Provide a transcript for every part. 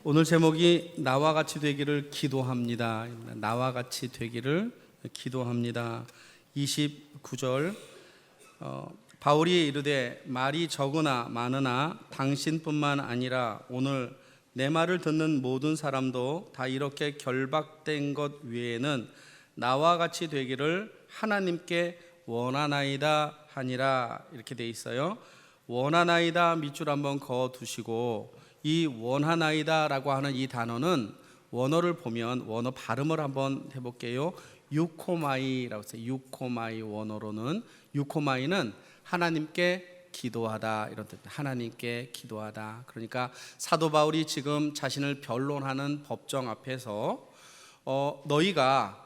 오늘 제목이 나와 같이 되기를 기도합니다. 나와 같이 되기를 기도합니다. 29절 바울이 이르되 말이 적으나 많으나 당신뿐만 아니라 오늘 내 말을 듣는 모든 사람도 다 이렇게 결박된 것 외에는 나와 같이 되기를 하나님께 원하나이다 하니라. 이렇게 돼 있어요. 원하나이다 밑줄 한번 그어 두시고, 이 원하나이다 라고 하는 이 단어는 원어를 보면 원어 발음을 한번 해볼게요. 유코마이라고 써요. 유코마이. 원어로는 유코마이는 하나님께 기도하다 이런 뜻. 하나님께 기도하다. 그러니까 사도 바울이 지금 자신을 변론하는 법정 앞에서 너희가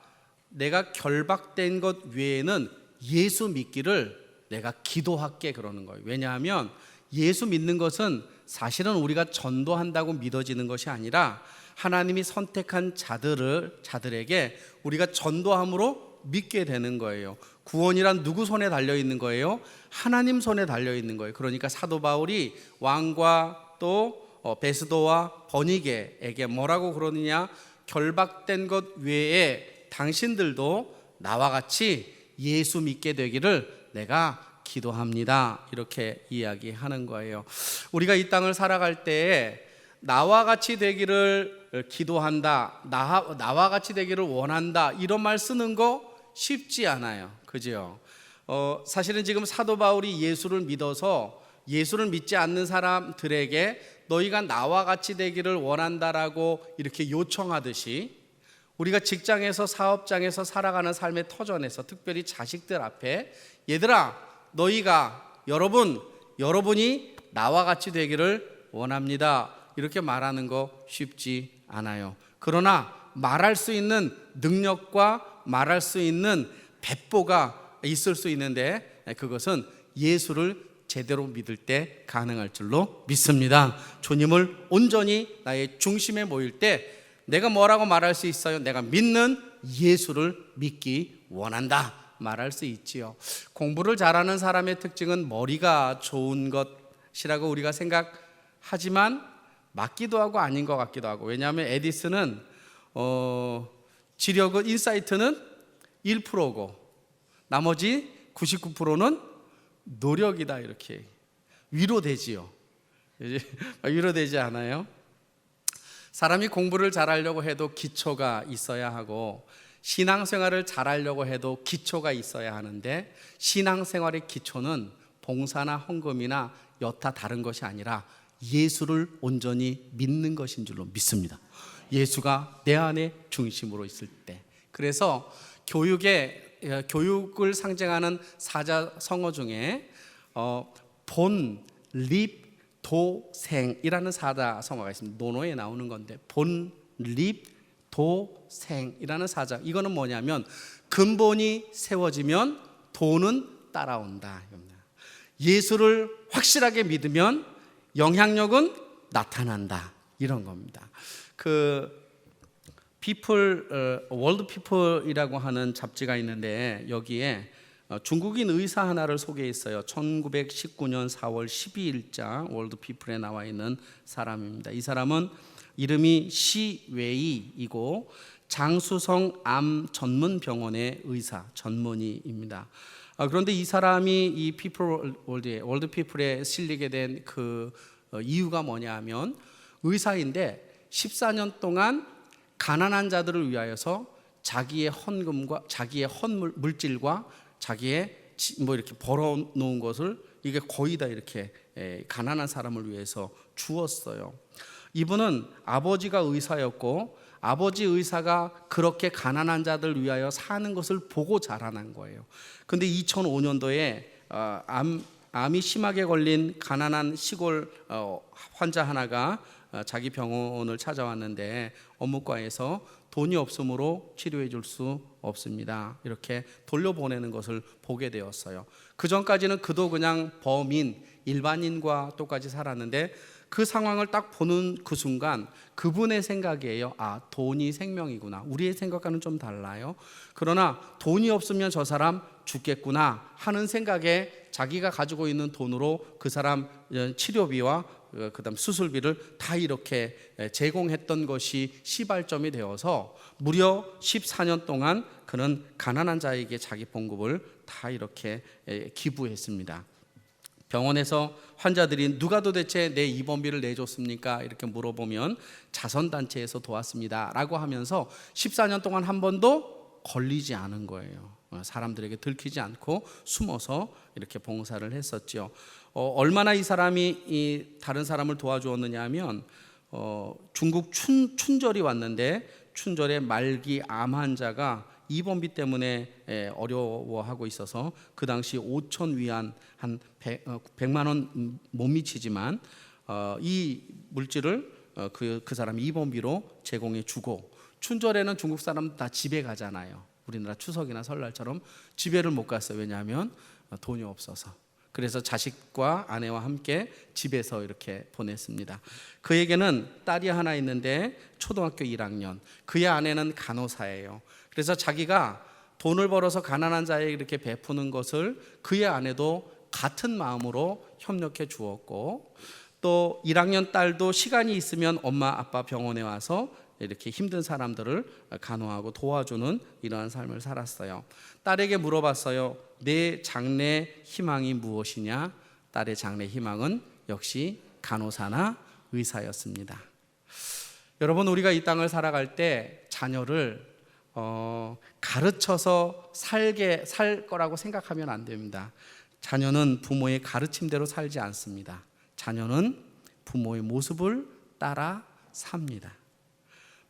내가 결박된 것 외에는 예수 믿기를 내가 기도할게 그러는 거예요. 왜냐하면 예수 믿는 것은 사실은 우리가 전도한다고 믿어지는 것이 아니라 하나님이 선택한 자들에게 우리가 전도함으로 믿게 되는 거예요. 구원이란 누구 손에 달려 있는 거예요? 하나님 손에 달려 있는 거예요. 그러니까 사도 바울이 왕과 또 베스도와 버니게에게 뭐라고 그러느냐? 결박된 것 외에 당신들도 나와 같이 예수 믿게 되기를 내가 기도합니다. 이렇게 이야기하는 거예요. 우리가 이 땅을 살아갈 때에 나와 같이 되기를 기도한다, 나와 같이 되기를 원한다, 이런 말 쓰는 거 쉽지 않아요. 그죠? 사실은 지금 사도 바울이 예수를 믿어서 예수를 믿지 않는 사람들에게 너희가 나와 같이 되기를 원한다라고 이렇게 요청하듯이, 우리가 직장에서 사업장에서 살아가는 삶의 터전에서 특별히 자식들 앞에 얘들아 여러분이 나와 같이 되기를 원합니다, 이렇게 말하는 거 쉽지 않아요. 그러나 말할 수 있는 능력과 말할 수 있는 배포가 있을 수 있는데, 그것은 예수를 제대로 믿을 때 가능할 줄로 믿습니다. 주님을 온전히 나의 중심에 모일 때 내가 뭐라고 말할 수 있어요? 내가 믿는 예수를 믿기 원한다 말할 수 있지요. 공부를 잘하는 사람의 특징은 머리가 좋은 것이라고 우리가 생각하지만 맞기도 하고 아닌 것 같기도 하고. 왜냐하면 에디슨은 지력은, 인사이트는 1%고 나머지 99%는 노력이다, 이렇게 위로되지요. 위로되지 않아요? 사람이 공부를 잘하려고 해도 기초가 있어야 하고, 신앙생활을 잘하려고 해도 기초가 있어야 하는데, 신앙생활의 기초는 봉사나 헌금이나 여타 다른 것이 아니라 예수를 온전히 믿는 것인 줄로 믿습니다. 예수가 내 안에 중심으로 있을 때. 그래서 교육을 상징하는 사자성어 중에 본, 립, 도, 생이라는 사자성어가 있습니다. 논어에 나오는 건데, 본, 립, 도, 생이라는 사자. 이거는 뭐냐면 근본이 세워지면 도는 따라온다. 예수를 확실하게 믿으면 영향력은 나타난다, 이런 겁니다. 월드 피플이라고 하는 잡지가 있는데, 여기에 중국인 의사 하나를 소개했어요. 1919년 4월 12일자 월드 피플에 나와 있는 사람입니다. 이 사람은 이름이 시웨이이고 장수성 암 전문 병원의 의사 전문의입니다. 그런데 이 사람이 이 월드 피플에 실리게 된 그 이유가 뭐냐 하면, 의사인데 14년 동안 가난한 자들을 위하여서 자기의 헌금과 자기의 물질과 자기의 뭐 이렇게 벌어놓은 것을 이게 거의 다 이렇게 가난한 사람을 위해서 주었어요. 이분은 아버지가 의사였고, 아버지 의사가 그렇게 가난한 자들 위하여 사는 것을 보고 자라난 거예요. 근데 2005년도에 암이 심하게 걸린 가난한 시골 환자 하나가 자기 병원을 찾아왔는데, 업무과에서 돈이 없으므로 치료해 줄 수 없습니다, 이렇게 돌려보내는 것을 보게 되었어요. 그 전까지는 그도 그냥 범인, 일반인과 똑같이 살았는데, 그 상황을 딱 보는 그 순간 그분의 생각이에요. 돈이 생명이구나. 우리의 생각과는 좀 달라요. 그러나 돈이 없으면 저 사람 죽겠구나 하는 생각에 자기가 가지고 있는 돈으로 그 사람 치료비와 그다음 수술비를 다 이렇게 제공했던 것이 시발점이 되어서 무려 14년 동안 그는 가난한 자에게 자기 봉급을 다 이렇게 기부했습니다. 병원에서 환자들이 누가 도대체 내 입원비를 내줬습니까? 이렇게 물어보면 자선단체에서 도왔습니다 라고 하면서 14년 동안 한 번도 걸리지 않은 거예요. 사람들에게 들키지 않고 숨어서 이렇게 봉사를 했었죠. 얼마나 이 사람이 다른 사람을 도와주었느냐 하면 중국 춘절이 왔는데 춘절에 말기 암 환자가 입원비 때문에 어려워하고 있어서 그 당시 5천 위안 한 100만 원 못 미치지만 이 물질을 그 사람이 입원비로 제공해 주고, 춘절에는 중국 사람 다 집에 가잖아요. 우리나라 추석이나 설날처럼 집에를 못 갔어요. 왜냐하면 돈이 없어서. 그래서 자식과 아내와 함께 집에서 이렇게 보냈습니다. 그에게는 딸이 하나 있는데 초등학교 1학년, 그의 아내는 간호사예요. 그래서 자기가 돈을 벌어서 가난한 자에게 이렇게 베푸는 것을 그의 아내도 같은 마음으로 협력해 주었고, 또 1학년 딸도 시간이 있으면 엄마 아빠 병원에 와서 이렇게 힘든 사람들을 간호하고 도와주는 이러한 삶을 살았어요. 딸에게 물어봤어요. 내 장래 희망이 무엇이냐? 딸의 장래 희망은 역시 간호사나 의사였습니다. 여러분, 우리가 이 땅을 살아갈 때 자녀를 가르쳐서 살 거라고 생각하면 안 됩니다. 자녀는 부모의 가르침대로 살지 않습니다. 자녀는 부모의 모습을 따라 삽니다.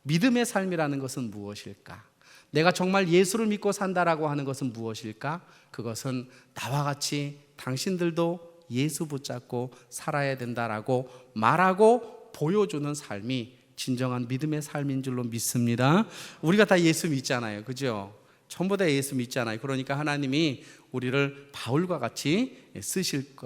믿음의 삶이라는 것은 무엇일까? 내가 정말 예수를 믿고 산다라고 하는 것은 무엇일까? 그것은 나와 같이 당신들도 예수 붙잡고 살아야 된다라고 말하고 보여주는 삶이 진정한 믿음의 삶인 줄로 믿습니다. 우리가 다 예수 믿잖아요, 그죠? 전부 다 예수 믿잖아요. 그러니까 하나님이 우리를 바울과 같이 쓰실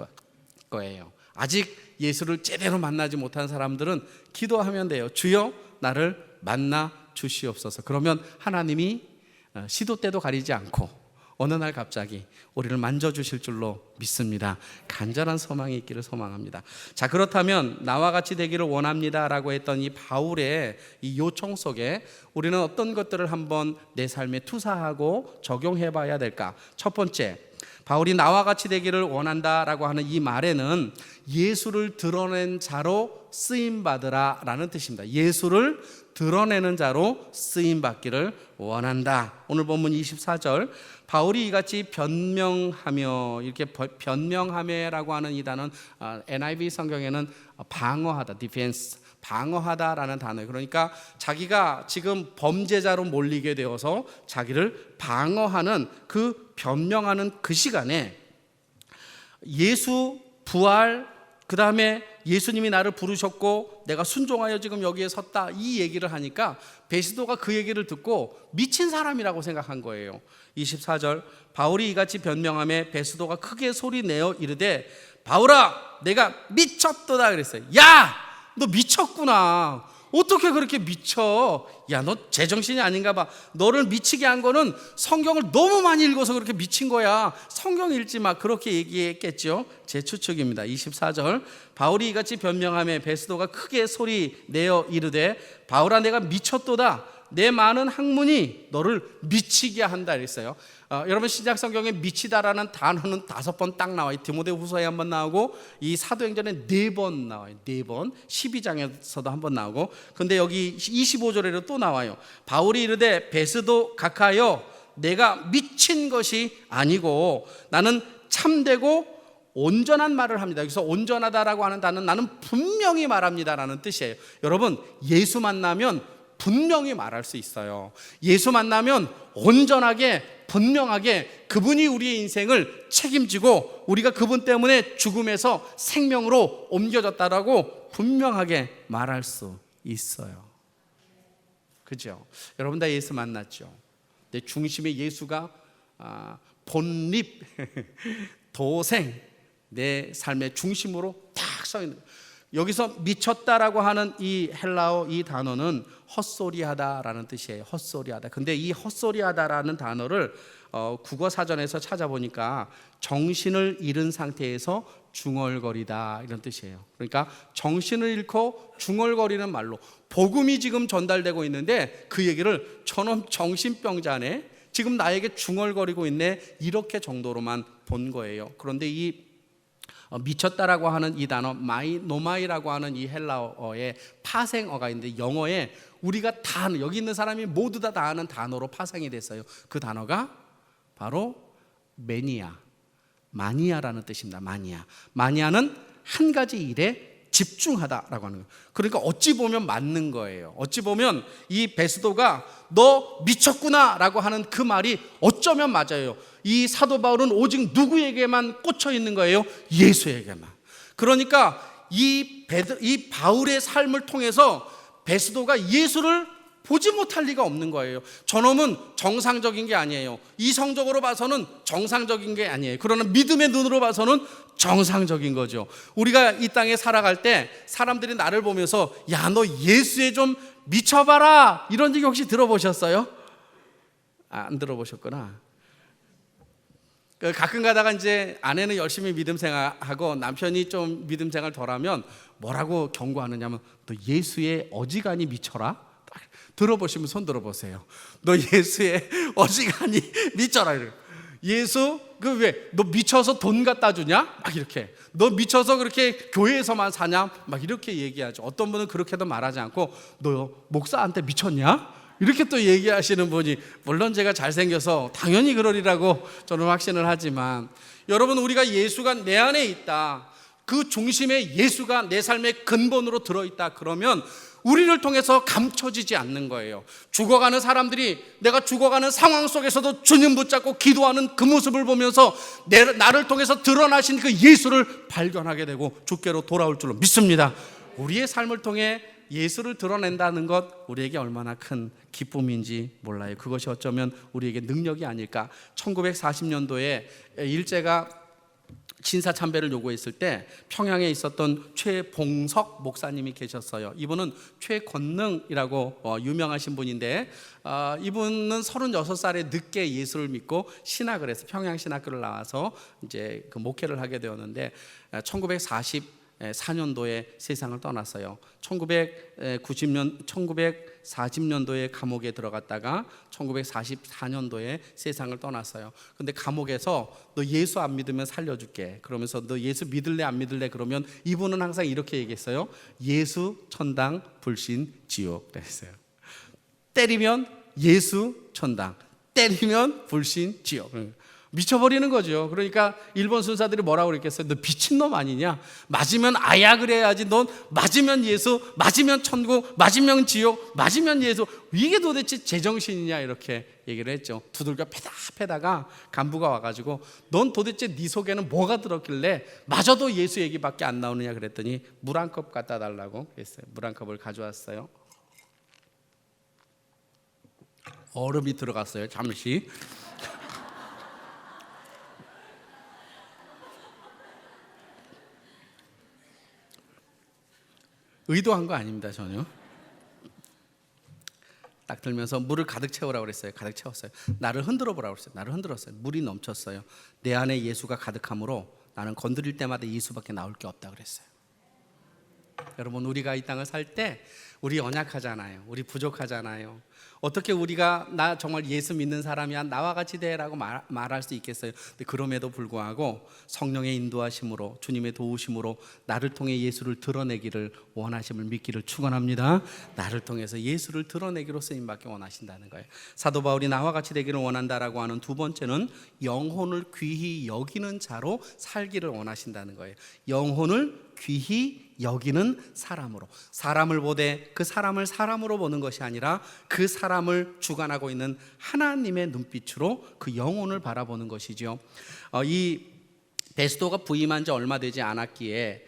거예요. 아직 예수를 제대로 만나지 못한 사람들은 기도하면 돼요. 주여 나를 만나 주시옵소서. 그러면 하나님이 시도 때도 가리지 않고 어느 날 갑자기 우리를 만져주실 줄로 믿습니다. 간절한 소망이 있기를 소망합니다. 자, 그렇다면 나와 같이 되기를 원합니다 라고 했던 이 바울의 이 요청 속에 우리는 어떤 것들을 한번 내 삶에 투사하고 적용해 봐야 될까? 첫 번째, 바울이 나와 같이 되기를 원한다라고 하는 이 말에는 예수를 드러낸 자로 쓰임받으라 라는 뜻입니다. 예수를 드러내는 자로 쓰임받기를 원한다. 오늘 본문 24절, 바울이 이같이 변명하며, 이렇게 변명하며라고 하는 이 단어는 NIV 성경에는 방어하다, 디펜스, 방어하다라는 단어예요. 그러니까 자기가 지금 범죄자로 몰리게 되어서 자기를 방어하는 그 변명하는 그 시간에 예수 부활, 그 다음에 예수님이 나를 부르셨고 내가 순종하여 지금 여기에 섰다, 이 얘기를 하니까 베스도가 그 얘기를 듣고 미친 사람이라고 생각한 거예요. 24절, 바울이 이같이 변명하며 베스도가 크게 소리내어 이르되 바울아 내가 미쳤도다 그랬어요. 야, 너 미쳤구나. 어떻게 그렇게 미쳐? 야, 너 제정신이 아닌가 봐. 너를 미치게 한 거는 성경을 너무 많이 읽어서 그렇게 미친 거야. 성경 읽지 마. 그렇게 얘기했겠죠. 제 추측입니다. 24절, 바울이 이같이 변명하며 베스도가 크게 소리 내어 이르되 바울아 내가 미쳤도다. 내 많은 학문이 너를 미치게 한다 이랬어요. 여러분, 신약 성경에 미치다라는 단어는 5번 딱 나와요. 디모데후서에 한번 나오고 이 사도행전에 4번 나와요. 4번. 12장에서도 한번 나오고. 근데 여기 25절에도 또 나와요. 바울이 이르되 베스도 각하여 내가 미친 것이 아니고 나는 참되고 온전한 말을 합니다. 여기서 온전하다라고 하는 단어는 나는 분명히 말합니다라는 뜻이에요. 여러분, 예수 만나면 분명히 말할 수 있어요. 예수 만나면 온전하게 분명하게 그분이 우리의 인생을 책임지고 우리가 그분 때문에 죽음에서 생명으로 옮겨졌다라고 분명하게 말할 수 있어요. 그죠? 여러분 다 예수 만났죠? 내 중심에 예수가 본립, 도생, 내 삶의 중심으로 딱 서 있는 거예요. 여기서 미쳤다라고 하는 이 헬라어 이 단어는 헛소리하다라는 뜻이에요. 헛소리하다. 근데 이 헛소리하다라는 단어를 국어 사전에서 찾아보니까 정신을 잃은 상태에서 중얼거리다 이런 뜻이에요. 그러니까 정신을 잃고 중얼거리는 말로 복음이 지금 전달되고 있는데 그 얘기를 저놈 정신병자네, 지금 나에게 중얼거리고 있네, 이렇게 정도로만 본 거예요. 그런데 이 미쳤다라고 하는 이 단어 노마이라고 하는 이 헬라어의 파생어가 있는데 영어에 우리가 다 아는, 여기 있는 사람이 모두 다 아는 단어로 파생이 됐어요. 그 단어가 바로 마니아라는 뜻입니다. 마니아는 한 가지 일에 집중하다라고 하는 거예요. 그러니까 어찌 보면 맞는 거예요. 어찌 보면 이 베스도가 너 미쳤구나라고 하는 그 말이 어쩌면 맞아요. 이 사도 바울은 오직 누구에게만 꽂혀 있는 거예요? 예수에게만. 그러니까 이 바울의 삶을 통해서 베스도가 예수를 보지 못할 리가 없는 거예요. 저놈은 정상적인 게 아니에요. 이성적으로 봐서는 정상적인 게 아니에요. 그러나 믿음의 눈으로 봐서는 정상적인 거죠. 우리가 이 땅에 살아갈 때 사람들이 나를 보면서 야, 너 예수에 좀 미쳐봐라, 이런 얘기 혹시 들어보셨어요? 안 들어보셨구나. 가끔 가다가 이제 아내는 열심히 믿음 생활하고 남편이 좀 믿음 생활 덜하면 뭐라고 경고하느냐면 너 예수의 어지간히 미쳐라. 들어보시면 손 들어보세요. 너 예수의 어지간히 미쳐라. 예수 왜 너 미쳐서 돈 갖다 주냐? 막 이렇게. 너 미쳐서 그렇게 교회에서만 사냐? 막 이렇게 얘기하죠. 어떤 분은 그렇게도 말하지 않고 너 목사한테 미쳤냐? 이렇게 또 얘기하시는 분이, 물론 제가 잘생겨서 당연히 그러리라고 저는 확신을 하지만, 여러분, 우리가 예수가 내 안에 있다, 그 중심에 예수가 내 삶의 근본으로 들어있다, 그러면 우리를 통해서 감춰지지 않는 거예요. 죽어가는 사람들이 내가 죽어가는 상황 속에서도 주님 붙잡고 기도하는 그 모습을 보면서 나를 통해서 드러나신 그 예수를 발견하게 되고 주께로 돌아올 줄로 믿습니다. 우리의 삶을 통해 예수를 드러낸다는 것, 우리에게 얼마나 큰 기쁨인지 몰라요. 그것이 어쩌면 우리에게 능력이 아닐까. 1940년도에 일제가 진사참배를 요구했을 때 평양에 있었던 최봉석 목사님이 계셨어요. 이분은 최권능이라고 유명하신 분인데, 이분은 36살에 늦게 예수를 믿고 신학을 해서 평양 신학교를 나와서 이제 그 목회를 하게 되었는데 1940년도에 세상을 떠났어요. 1940년도에 감옥에 들어갔다가 1944년도에 세상을 떠났어요. 근데 감옥에서 너 예수 안 믿으면 살려줄게, 그러면서 너 예수 믿을래 안 믿을래, 그러면 이분은 항상 이렇게 얘기했어요. 예수 천당, 불신 지옥 그랬어요. 때리면 예수 천당, 때리면 불신 지옥. 미쳐버리는 거죠. 그러니까 일본 순사들이 뭐라고 그랬겠어요? 너 미친놈 아니냐? 맞으면 아약을 해야지. 넌 맞으면 예수, 맞으면 천국, 맞으면 지옥, 맞으면 예수, 이게 도대체 제정신이냐, 이렇게 얘기를 했죠. 두들겨 패다가 간부가 와가지고 넌 도대체 네 속에는 뭐가 들었길래 마저도 예수 얘기밖에 안 나오느냐 그랬더니 물 한 컵 갖다 달라고 했어요. 물 한 컵을 가져왔어요. 얼음이 들어갔어요. 잠시. 의도한 거 아닙니다, 전혀. 딱 들면서 물을 가득 채우라고 그랬어요. 가득 채웠어요. 나를 흔들어 보라고 그랬어요. 나를 흔들었어요. 물이 넘쳤어요. 내 안에 예수가 가득함으로 나는 건드릴 때마다 예수밖에 나올 게 없다 그랬어요. 여러분, 우리가 이 땅을 살 때 우리 연약하잖아요. 우리 부족하잖아요. 어떻게 우리가 나 정말 예수 믿는 사람이야, 나와 같이 되라고 말할 수 있겠어요? 근데 그럼에도 불구하고 성령의 인도하심으로, 주님의 도우심으로 나를 통해 예수를 드러내기를 원하심을 믿기를 축원합니다. 나를 통해서 예수를 드러내기로 쓰임받기 원하신다는 거예요. 사도 바울이 나와 같이 되기를 원한다라고 하는 두 번째는 영혼을 귀히 여기는 자로 살기를 원하신다는 거예요. 영혼을 귀히 여기는 사람으로, 사람을 보되 그 사람을 사람으로 보는 것이 아니라 그 사람을 주관하고 있는 하나님의 눈빛으로 그 영혼을 바라보는 것이죠. 이 베스도가 부임한 지 얼마 되지 않았기에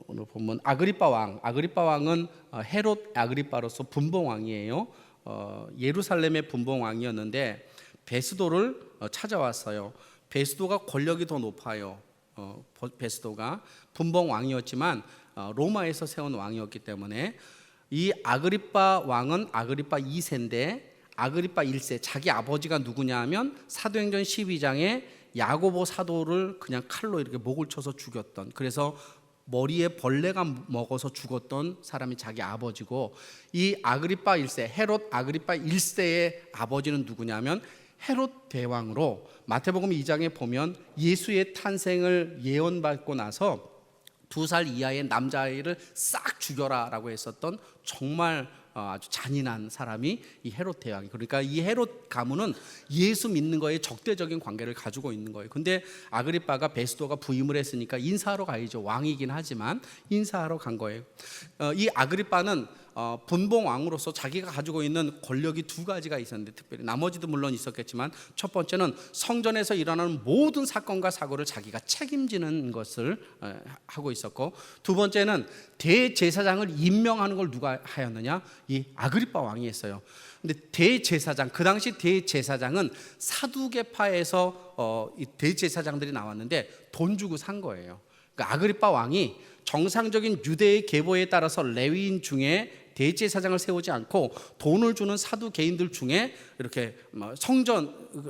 오늘 보면 아그리빠 왕은 헤롯 아그리빠로서 분봉왕이에요. 예루살렘의 분봉왕이었는데 베스도를 찾아왔어요. 베스도가 권력이 더 높아요. 베스도가 분봉 왕이었지만 로마에서 세운 왕이었기 때문에 이 아그리빠 왕은 아그리빠 2세인데 아그리파 1세 자기 아버지가 누구냐 하면 사도행전 12장에 야고보 사도를 그냥 칼로 이렇게 목을 쳐서 죽였던, 그래서 머리에 벌레가 먹어서 죽었던 사람이 자기 아버지고, 이 아그리파 1세 헤롯 아그리파 1세의 아버지는 누구냐면 헤롯 대왕으로 마태복음 2장에 보면 예수의 탄생을 예언받고 나서 2살 이하의 남자아이를 싹 죽여라라고 했었던 정말 아주 잔인한 사람이 이 헤롯 대왕이. 그러니까 이 헤롯 가문은 예수 믿는 거에 적대적인 관계를 가지고 있는 거예요. 근데 아그리빠가 베스도가 부임을 했으니까 인사하러 가야죠. 왕이긴 하지만 인사하러 간 거예요. 이 아그리빠는 분봉 왕으로서 자기가 가지고 있는 권력이 두 가지가 있었는데, 특별히 나머지도 물론 있었겠지만 첫 번째는 성전에서 일어나는 모든 사건과 사고를 자기가 책임지는 것을 하고 있었고, 두 번째는 대제사장을 임명하는 걸 누가 하였느냐? 이 아그리빠 왕이 했어요. 근데 대제사장, 그 당시 대제사장은 사두개파에서 이 대제사장들이 나왔는데 돈 주고 산 거예요. 그러니까 아그리빠 왕이 정상적인 유대의 계보에 따라서 레위인 중에 대제사장을 세우지 않고 돈을 주는 사두 개인들 중에 이렇게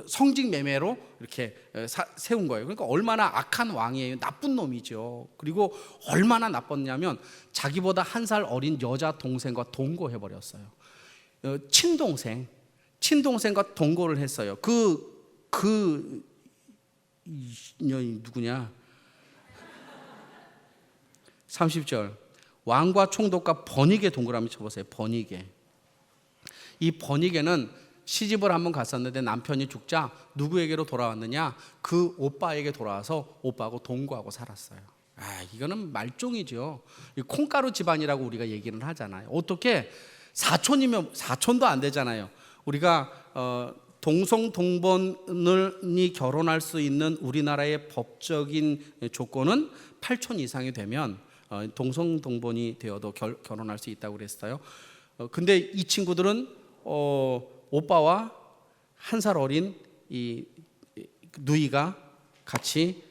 성직 매매로 이렇게 세운 거예요. 그러니까 얼마나 악한 왕이에요. 나쁜 놈이죠. 그리고 얼마나 나빴냐면 자기보다 한 살 어린 여자 동생과 동거해 버렸어요. 친동생과 동거를 했어요. 그 인연이 누구냐? 30절 왕과 총독과 버니게 동그라미 쳐보세요. 버니게. 이 버니게는 시집을 한번 갔었는데 남편이 죽자 누구에게로 돌아왔느냐? 그 오빠에게 돌아와서 오빠하고 동거하고 살았어요. 이거는 말종이죠. 콩가루 집안이라고 우리가 얘기를 하잖아요. 어떻게 사촌이면, 사촌도 안 되잖아요. 우리가 동성동본이 결혼할 수 있는 우리나라의 법적인 조건은 8촌 이상이 되면 동성동본이 되어도 결혼할 수 있다고 그랬어요. 근데 이 친구들은 오빠와 한 살 어린 이 누이가 같이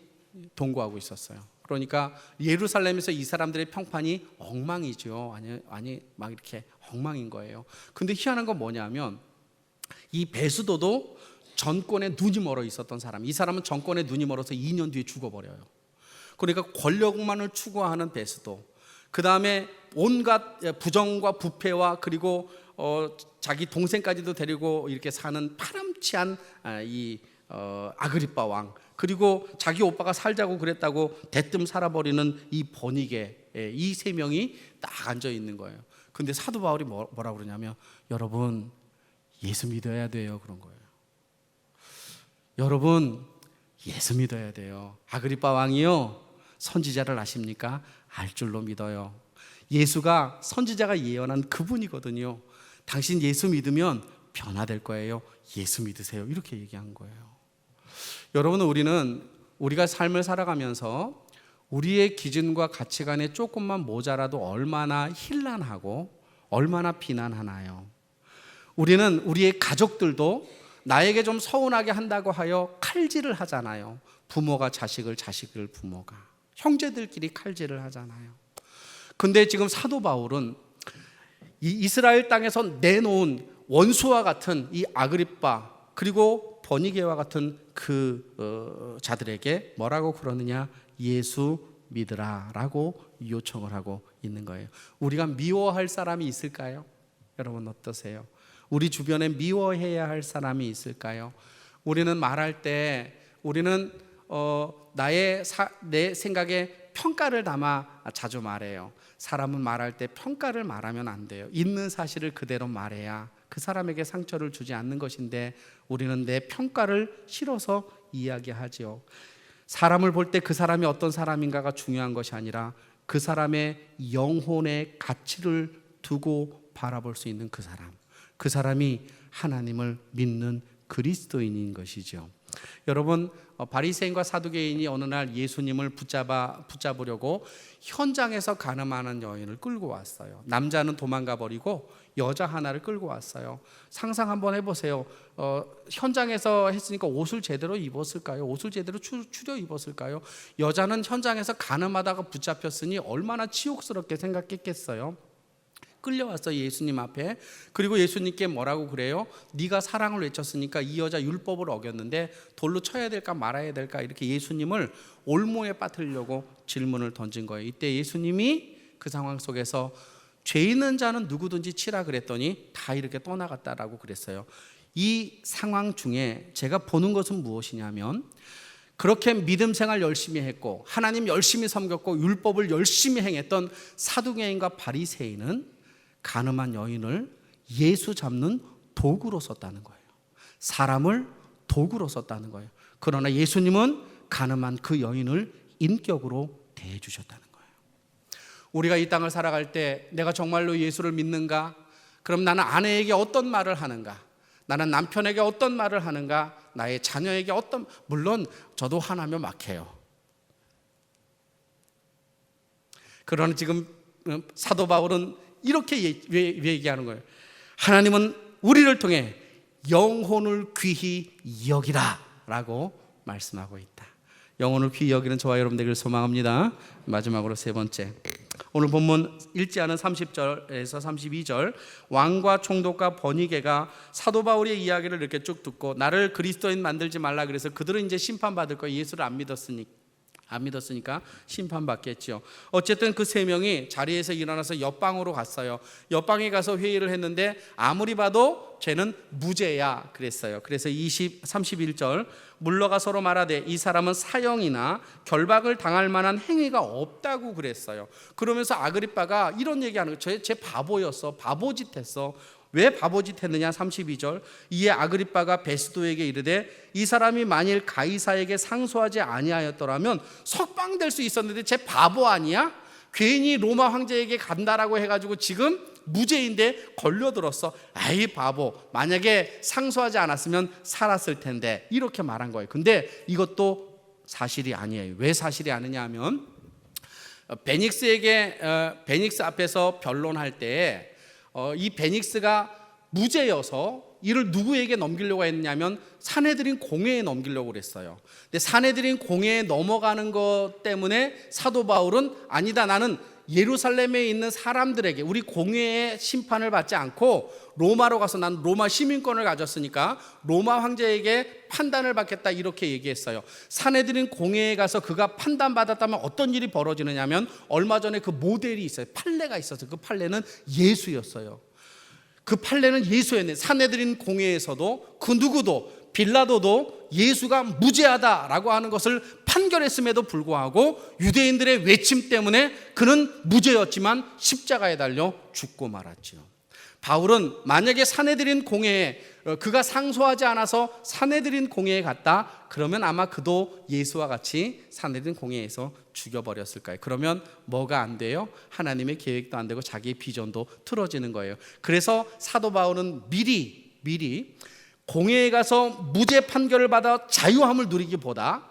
동거하고 있었어요. 그러니까 예루살렘에서 이 사람들의 평판이 엉망이죠. 아니 막 이렇게 엉망인 거예요. 근데 희한한 건 뭐냐면 이 베스도도 정권에 눈이 멀어 있었던 사람. 이 사람은 정권에 눈이 멀어서 2년 뒤에 죽어버려요. 그러니까 권력만을 추구하는 베스도, 그 다음에 온갖 부정과 부패와 그리고 자기 동생까지도 데리고 이렇게 사는 파렴치한 이 아그리빠 왕, 그리고 자기 오빠가 살자고 그랬다고 대뜸 살아버리는 이 버니게, 이 세 명이 딱 앉아 있는 거예요. 근데 사도 바울이 뭐라고 그러냐면 여러분 예수 믿어야 돼요, 그런 거예요. 여러분 예수 믿어야 돼요. 아그리빠 왕이요 선지자를 아십니까? 알 줄로 믿어요. 예수가 선지자가 예언한 그분이거든요. 당신 예수 믿으면 변화될 거예요. 예수 믿으세요. 이렇게 얘기한 거예요. 여러분, 우리가 삶을 살아가면서 우리의 기준과 가치관에 조금만 모자라도 얼마나 혼란하고 얼마나 비난하나요? 우리는 우리의 가족들도 나에게 좀 서운하게 한다고 하여 칼질을 하잖아요. 부모가 자식을, 자식을 부모가, 형제들끼리 칼질을 하잖아요. 근데 지금 사도 바울은 이 이스라엘 땅에서 내놓은 원수와 같은 이 아그리빠 그리고 버니게와 같은 그 자들에게 뭐라고 그러느냐? 예수 믿으라 라고 요청을 하고 있는 거예요. 우리가 미워할 사람이 있을까요? 여러분 어떠세요? 우리 주변에 미워해야 할 사람이 있을까요? 우리는 말할 때 우리는 내 생각에 평가를 담아 자주 말해요. 사람은 말할 때 평가를 말하면 안 돼요. 있는 사실을 그대로 말해야 그 사람에게 상처를 주지 않는 것인데 우리는 내 평가를 실어서 이야기하죠. 사람을 볼 때 그 사람이 어떤 사람인가가 중요한 것이 아니라 그 사람의 영혼의 가치를 두고 바라볼 수 있는 그 사람이 하나님을 믿는 그리스도인인 것이죠. 여러분, 바리새인과 사두개인이 어느 날 예수님을 붙잡으려고 현장에서 간음하는 여인을 끌고 왔어요. 남자는 도망가 버리고 여자 하나를 끌고 왔어요. 상상 한번 해보세요. 현장에서 했으니까 옷을 제대로 입었을까요? 옷을 제대로 추려 입었을까요? 여자는 현장에서 간음하다가 붙잡혔으니 얼마나 치욕스럽게 생각했겠어요. 끌려왔어요, 예수님 앞에. 그리고 예수님께 뭐라고 그래요? 네가 사랑을 외쳤으니까 이 여자 율법을 어겼는데 돌로 쳐야 될까 말아야 될까, 이렇게 예수님을 올무에 빠뜨리려고 질문을 던진 거예요. 이때 예수님이 그 상황 속에서 죄 있는 자는 누구든지 치라 그랬더니 다 이렇게 떠나갔다라고 그랬어요. 이 상황 중에 제가 보는 것은 무엇이냐면, 그렇게 믿음 생활 열심히 했고 하나님 열심히 섬겼고 율법을 열심히 행했던 사두개인과 바리새인은 가늠한 여인을 예수 잡는 도구로 썼다는 거예요. 사람을 도구로 썼다는 거예요. 그러나 예수님은 가늠한 그 여인을 인격으로 대해 주셨다는 거예요. 우리가 이 땅을 살아갈 때 내가 정말로 예수를 믿는가? 그럼 나는 아내에게 어떤 말을 하는가? 나는 남편에게 어떤 말을 하는가? 나의 자녀에게 물론 저도 화나면 막해요. 그러나 지금 사도 바울은 이렇게 얘기하는 거예요. 하나님은 우리를 통해 영혼을 귀히 여기라 라고 말씀하고 있다. 영혼을 귀히 여기는 저와 여러분 되기를 소망합니다. 마지막으로 세 번째, 오늘 본문 읽지 않은 30절에서 32절, 왕과 총독과 번이게가 사도 바울의 이야기를 이렇게 쭉 듣고 나를 그리스도인 만들지 말라 그래서 그들은 이제 심판받을 거예요. 예수를 안 믿었으니까 심판받겠죠. 어쨌든 그 세 명이 자리에서 일어나서 옆방으로 갔어요. 옆방에 가서 회의를 했는데 아무리 봐도 쟤는 무죄야 그랬어요. 그래서 31절, 물러가 서로 말하되 이 사람은 사형이나 결박을 당할 만한 행위가 없다고 그랬어요. 그러면서 아그리빠가 이런 얘기하는 거예요. 쟤 바보였어, 바보짓 했어. 왜 바보짓 했느냐? 32절, 이에 아그리빠가 베스도에게 이르되 이 사람이 만일 가이사에게 상소하지 아니하였더라면 석방될 수 있었는데 쟤 바보 아니야? 괜히 로마 황제에게 간다라고 해가지고 지금 무죄인데 걸려들었어. 아이 바보, 만약에 상소하지 않았으면 살았을 텐데, 이렇게 말한 거예요. 근데 이것도 사실이 아니에요. 왜 사실이 아니냐 하면 베닉스 앞에서 변론할 때 이 베닉스가 무죄여서 이를 누구에게 넘기려고 했냐면 산헤드린 공회에 넘기려고 그랬어요. 근데 산헤드린 공회에 넘어가는 것 때문에 사도 바울은 아니다, 나는 예루살렘에 있는 사람들에게, 우리 공회의 심판을 받지 않고 로마로 가서 난 로마 시민권을 가졌으니까 로마 황제에게 판단을 받겠다, 이렇게 얘기했어요. 산헤드린 공회에 가서 그가 판단받았다면 어떤 일이 벌어지느냐면, 얼마 전에 그 모델이 있어요. 판례가 있었어요. 그 판례는 예수였어요. 그 판례는 예수였네. 산헤드린 공회에서도 그 누구도, 빌라도도 예수가 무죄하다라고 하는 것을 판결했음에도 불구하고 유대인들의 외침 때문에 그는 무죄였지만 십자가에 달려 죽고 말았죠. 바울은 만약에 산헤드린 공회에 그가 상소하지 않아서 산헤드린 공회에 갔다 그러면 아마 그도 예수와 같이 산헤드린 공회에서 죽여버렸을 거예요. 그러면 뭐가 안 돼요? 하나님의 계획도 안 되고 자기의 비전도 틀어지는 거예요. 그래서 사도 바울은 미리 공회에 가서 무죄 판결을 받아 자유함을 누리기보다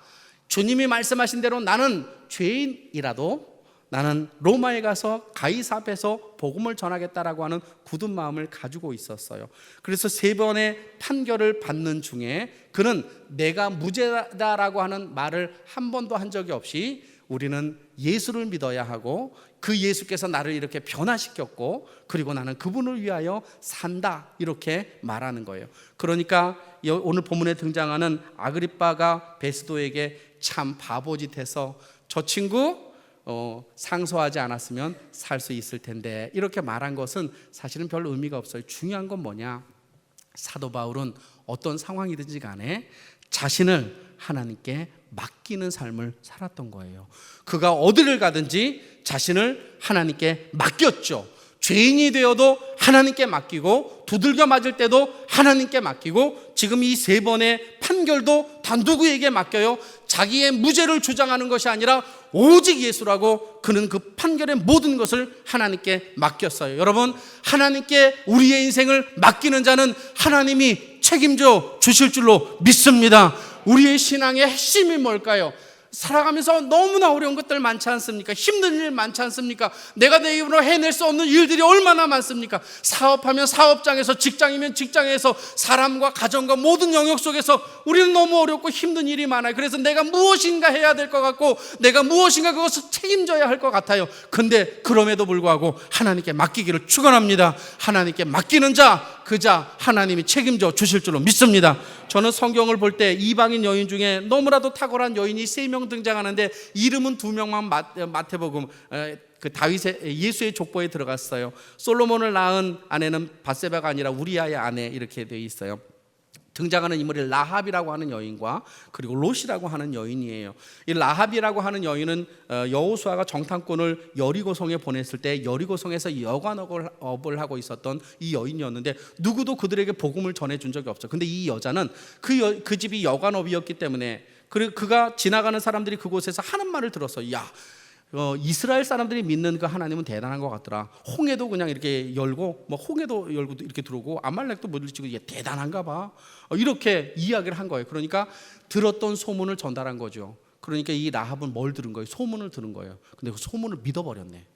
주님이 말씀하신 대로 나는 죄인이라도 나는 로마에 가서 가이사 앞에서 복음을 전하겠다라고 하는 굳은 마음을 가지고 있었어요. 그래서 3번의 판결을 받는 중에 그는 내가 무죄다라고 하는 말을 한 번도 한 적이 없이 우리는 예수를 믿어야 하고 그 예수께서 나를 이렇게 변화시켰고 그리고 나는 그분을 위하여 산다, 이렇게 말하는 거예요. 그러니까 오늘 본문에 등장하는 아그리빠가 베스도에게 참 바보짓해서 저 친구 상소하지 않았으면 살 수 있을 텐데, 이렇게 말한 것은 사실은 별 의미가 없어요. 중요한 건 뭐냐? 사도 바울은 어떤 상황이든지 간에 자신을 하나님께 맡기는 삶을 살았던 거예요. 그가 어디를 가든지 자신을 하나님께 맡겼죠. 죄인이 되어도 하나님께 맡기고 두들겨 맞을 때도 하나님께 맡기고 지금 이 3번의 판결도 다 누구에게 맡겨요? 자기의 무죄를 주장하는 것이 아니라 오직 예수라고 그는 그 판결의 모든 것을 하나님께 맡겼어요. 여러분, 하나님께 우리의 인생을 맡기는 자는 하나님이 책임져 주실 줄로 믿습니다. 우리의 신앙의 핵심이 뭘까요? 살아가면서 너무나 어려운 것들 많지 않습니까? 힘든 일 많지 않습니까? 내가 내 입으로 해낼 수 없는 일들이 얼마나 많습니까? 사업하면 사업장에서, 직장이면 직장에서, 사람과 가정과 모든 영역 속에서 우리는 너무 어렵고 힘든 일이 많아요. 그래서 내가 무엇인가 해야 될 것 같고, 내가 무엇인가 그것을 책임져야 할 것 같아요. 근데 그럼에도 불구하고 하나님께 맡기기를 축원합니다. 하나님께 맡기는 자, 그 자 하나님이 책임져 주실 줄로 믿습니다. 저는 성경을 볼 때 이방인 여인 중에 너무나도 탁월한 여인이 3명 등장하는데, 이름은 2명만 마태복음 그 다윗의 예수의 족보에 들어갔어요. 솔로몬을 낳은 아내는 밧세바가 아니라 우리아의 아내, 이렇게 되어 있어요. 등장하는 인물이 라합이라고 하는 여인과 그리고 롯이라고 하는 여인이에요. 이 라합이라고 하는 여인은 여호수아가 정탐꾼을 여리고성에 보냈을 때 여리고성에서 여관업을 하고 있었던 이 여인이었는데, 누구도 그들에게 복음을 전해준 적이 없죠. 근데 이 여자는 그 집이 여관업이었기 때문에, 그리고 그가 지나가는 사람들이 그곳에서 하는 말을 들었어요. 야, 이스라엘 사람들이 믿는 그 하나님은 대단한 것 같더라. 홍해도 그냥 이렇게 열고, 뭐 홍해도 열고 이렇게 들어오고, 아말렉도 물리치고, 얘 대단한가 봐. 이렇게 이야기를 한 거예요. 그러니까 들었던 소문을 전달한 거죠. 그러니까 이 라합은 뭘 들은 거예요? 소문을 들은 거예요. 근데 그 소문을 믿어버렸네.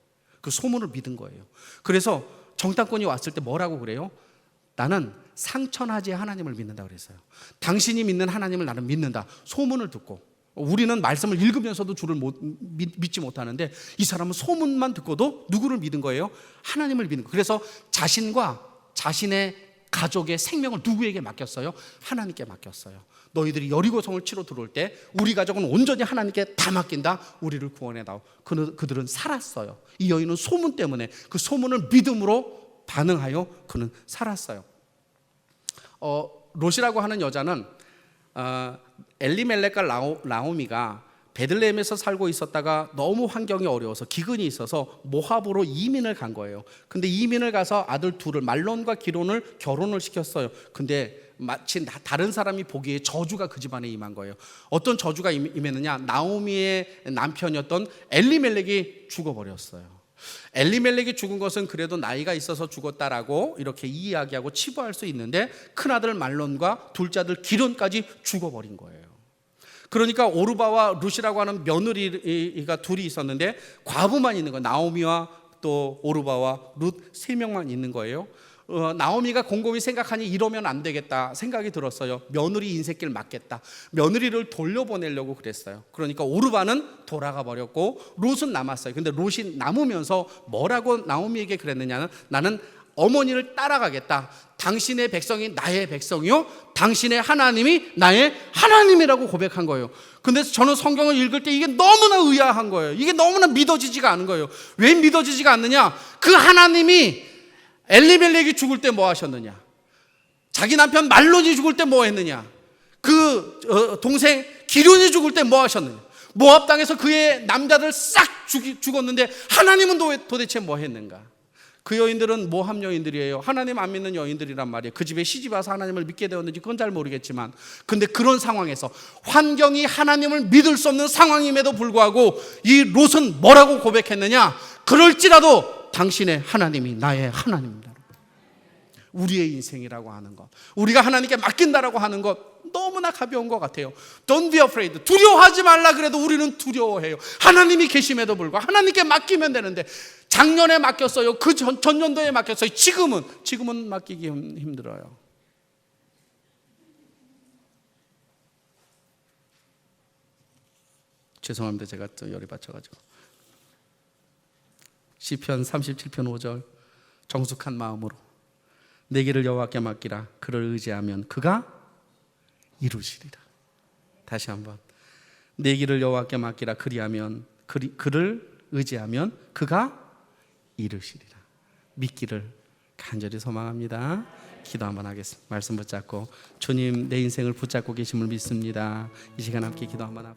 그 소문을 믿은 거예요. 그래서 정탐꾼이 왔을 때 뭐라고 그래요? 나는 상천하지의 하나님을 믿는다 그랬어요. 당신이 믿는 하나님을 나는 믿는다. 소문을 듣고. 우리는 말씀을 읽으면서도 주를 믿지 못하는데, 이 사람은 소문만 듣고도 누구를 믿은 거예요? 하나님을 믿는 거예요. 그래서 자신과 자신의 가족의 생명을 누구에게 맡겼어요? 하나님께 맡겼어요. 너희들이 여리고성을 치러 들어올 때 우리 가족은 온전히 하나님께 다 맡긴다. 우리를 구원해다오. 그들은 살았어요. 이 여인은 소문 때문에 그 소문을 믿음으로 반응하여 그는 살았어요. 롯이라고 하는 여자는 엘리멜렉과 나오미가 베들레헴에서 살고 있었다가 너무 환경이 어려워서 기근이 있어서 모압으로 이민을 간 거예요. 근데 이민을 가서 아들 둘을, 말론과 기론을 결혼을 시켰어요. 근데 마치 다른 사람이 보기에 저주가 그 집안에 임한 거예요. 어떤 저주가 임했느냐? 나오미의 남편이었던 엘리멜렉이 죽어버렸어요. 엘리멜렉이 죽은 것은 그래도 나이가 있어서 죽었다라고 이렇게 이야기하고 치부할 수 있는데, 큰아들 말론과 둘째 아들 기론까지 죽어버린 거예요. 그러니까 오르바와 룻이라고 하는 며느리가 둘이 있었는데 과부만 있는 거예요. 나오미와 또 오르바와 룻 3명만 있는 거예요. 나오미가 곰곰이 생각하니 이러면 안 되겠다 생각이 들었어요. 며느리 인생길 맞겠다. 며느리를 돌려보내려고 그랬어요. 그러니까 오르바는 돌아가 버렸고 룻은 남았어요. 근데 룻이 남으면서 뭐라고 나오미에게 그랬느냐는, 나는 어머니를 따라가겠다. 당신의 백성이 나의 백성이요, 당신의 하나님이 나의 하나님이라고 고백한 거예요. 근데 저는 성경을 읽을 때 이게 너무나 의아한 거예요. 이게 너무나 믿어지지가 않은 거예요. 왜 믿어지지가 않느냐? 그 하나님이 엘리멜렉이 죽을 때 뭐 하셨느냐? 자기 남편 말론이 죽을 때 뭐 했느냐? 그 동생 기론이 죽을 때 뭐 하셨느냐? 모압 땅에서 그의 남자들 싹 죽었는데 하나님은 도대체 뭐 했는가? 그 여인들은 모함 여인들이에요. 하나님 안 믿는 여인들이란 말이에요. 그 집에 시집 와서 하나님을 믿게 되었는지 그건 잘 모르겠지만, 근데 그런 상황에서 환경이 하나님을 믿을 수 없는 상황임에도 불구하고 이 롯은 뭐라고 고백했느냐? 그럴지라도 당신의 하나님이 나의 하나님입니다. 우리의 인생이라고 하는 것, 우리가 하나님께 맡긴다라고 하는 것 너무나 가벼운 것 같아요. Don't be afraid. 두려워하지 말라 그래도 우리는 두려워해요. 하나님이 계심에도 불구하고 하나님께 맡기면 되는데, 작년에 맡겼어요. 그 전년도에 맡겼어요. 지금은 맡기기 힘들어요. 죄송합니다. 제가 또 열이 받쳐가지고. 시편 37편 5절, 정숙한 마음으로 내 길을 여호와께 맡기라. 그를 의지하면 그가 이루시리라. 다시 한번, 내 길을 여호와께 맡기라. 그리하면 그를 의지하면 그가 이루시리라. 믿기를 간절히 소망합니다. 기도 한번 하겠습니다. 말씀 붙잡고, 주님 내 인생을 붙잡고 계심을 믿습니다. 이 시간 함께 기도 한번 합시다.